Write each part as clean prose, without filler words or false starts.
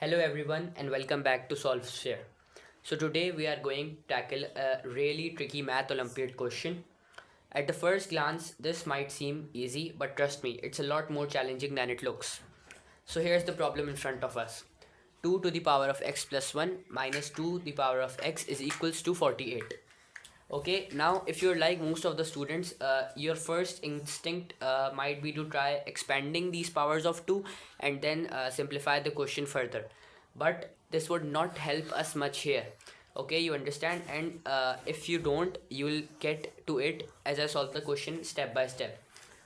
Hello everyone and welcome back to SolveShare. So today we are going to tackle a really tricky math Olympiad question. At the first glance, this might seem easy, but trust me, it's a lot more challenging than it looks. So here's the problem in front of us. 2 to the power of x plus 1 minus 2 to the power of x is equals to 48. Okay, now if you're like most of the students, your first instinct might be to try expanding these powers of 2 and then simplify the question further. But this would not help us much here. Okay, you understand? And if you don't, you will get to it as I solve the question step by step.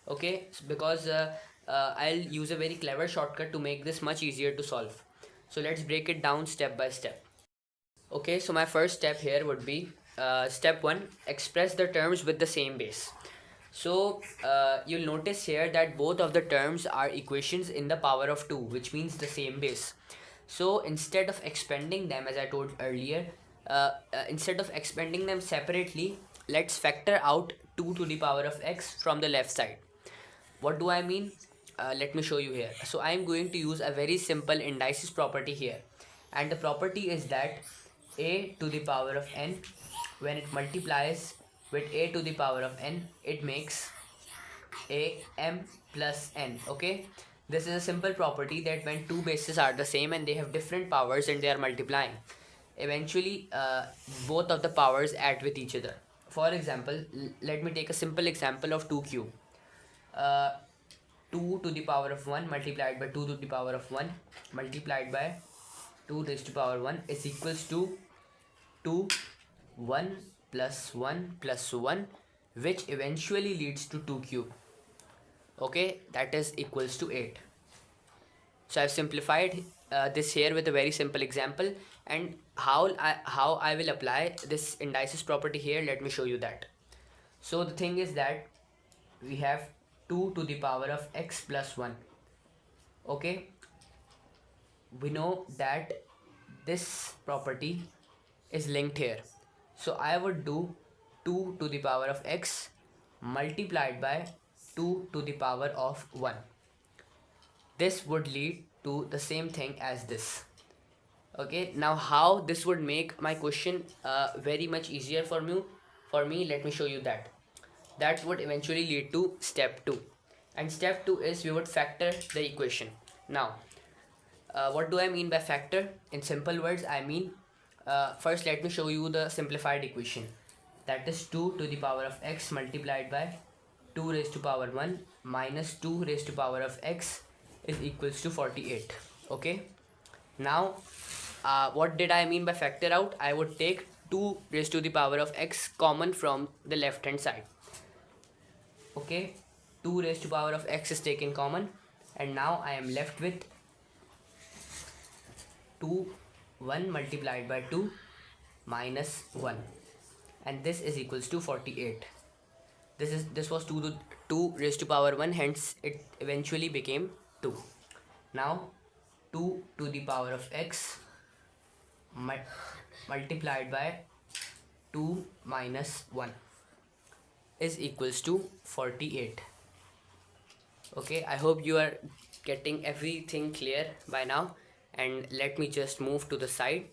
Okay, because I'll use a very clever shortcut to make this much easier to solve. So let's break it down step by step. Okay, so my first step here would be step 1, express the terms with the same base. So you'll notice here that both of the terms are equations in the power of 2, which means the same base. So instead of expanding them, as I told earlier, instead of expanding them separately, let's factor out 2 to the power of x from the left side. What do I mean? Let me show you here. So I am going to use a very simple indices property here, and the property is that a to the power of n, when it multiplies with a to the power of n, it makes a m plus n. Okay, this is a simple property that when two bases are the same and they have different powers and they are multiplying, eventually both of the powers add with each other. For example, let me take a simple example of 2 cube. uh, 2 to the power of 1 multiplied by 2 to the power of 1 multiplied by 2 raised to power 1 is equals to 2 1 plus 1 plus 1, which eventually leads to 2 cube. Okay, that is equals to 8. So I've simplified this here with a very simple example, and how I will apply this indices property here, let me show you that. So the thing is that we have 2 to the power of x plus 1. Okay, we know that this property is linked here, so I would do 2 to the power of x multiplied by 2 to the power of 1. This would lead to the same thing as this. Okay, now how this would make my question very much easier for me, let me show you that would eventually lead to step 2, and step 2 is we would factor the equation. Now what do I mean by factor? In simple words, I mean, first let me show you the simplified equation, that is 2 to the power of x multiplied by 2 raised to power 1 minus 2 raised to power of x is equals to 48. Okay, now what did I mean by factor out? I would take 2 raised to the power of x common from the left hand side. Okay, 2 raised to power of x is taken common, and now I am left with 2 1 multiplied by 2 minus 1, and this is equals to 48. This was 2 raised to power 1, hence it eventually became 2. Now 2 to the power of x multiplied by 2 minus 1 is equals to 48. Okay, I hope you are getting everything clear by now, and let me just move to the side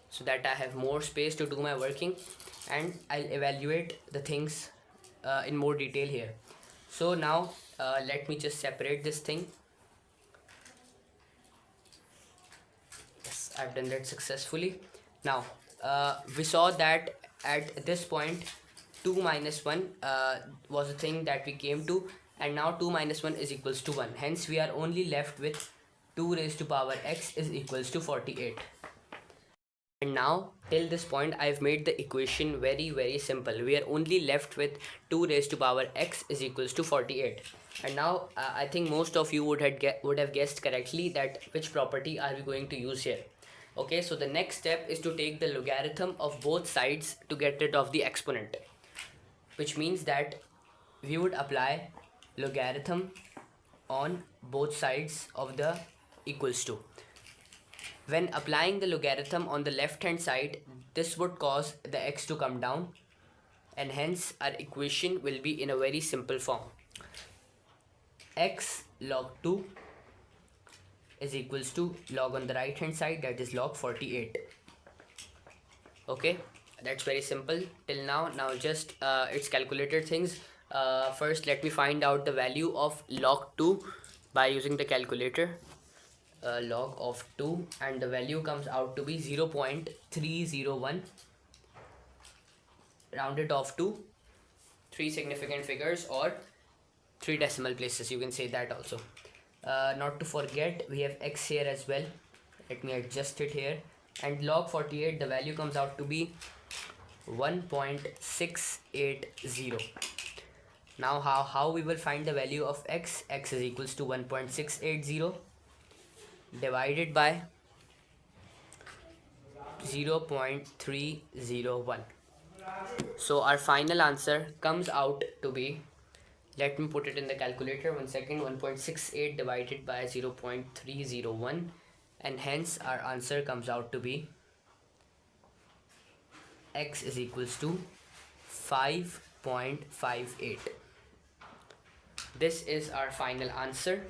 so that I have more space to do my working, and I'll evaluate the things in more detail here. So now let me just separate this thing. Yes, I've done that successfully. Now we saw that at this point 2 minus 1 was a thing that we came to, and now 2 minus 1 is equals to 1, hence we are only left with 2 raised to power x is equals to 48. And now till this point I've made the equation very simple. We are only left with 2 raised to power x is equals to 48. And now I think most of you would have guessed correctly that which property are we going to use here. Okay, so the next step is to take the logarithm of both sides to get rid of the exponent, which means that we would apply logarithm on both sides of the equals to. When applying the logarithm on the left hand side, this would cause the x to come down, and hence our equation will be in a very simple form. X log 2 is equals to log on the right hand side, that is log 48. Okay, that's very simple till now. Now just it's calculated things. First let me find out the value of log 2 by using the calculator. Log of 2, and the value comes out to be 0.301, rounded off to 3 significant figures or 3 decimal places, you can say that also. Not to forget, we have x here as well. Let me adjust it here. And log 48, the value comes out to be 1.680. Now how we will find the value of x? X is equals to 1.680 divided by 0.301. So our final answer comes out to be, let me put it in the calculator, 1 second, 1.68 divided by 0.301, and hence our answer comes out to be x is equals to 5.58. This is our final answer,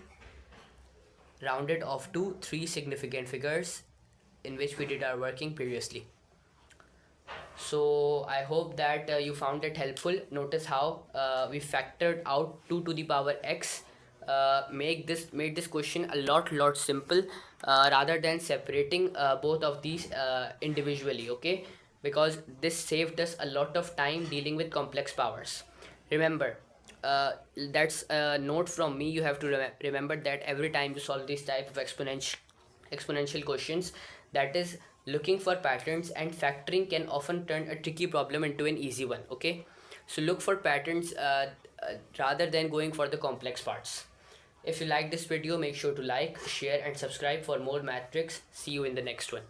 rounded off to 3 significant figures in which we did our working previously. So I hope that you found it helpful. Notice how we factored out 2 to the power x, made this question a lot simple, rather than separating both of these individually. Okay, because this saved us a lot of time dealing with complex powers. Remember, that's a note from me. You have to remember that every time you solve this type of exponential questions, that is, looking for patterns and factoring can often turn a tricky problem into an easy one. Okay, so look for patterns rather than going for the complex parts. If you like this video, make sure to like, share and subscribe for more math tricks. See you in the next one.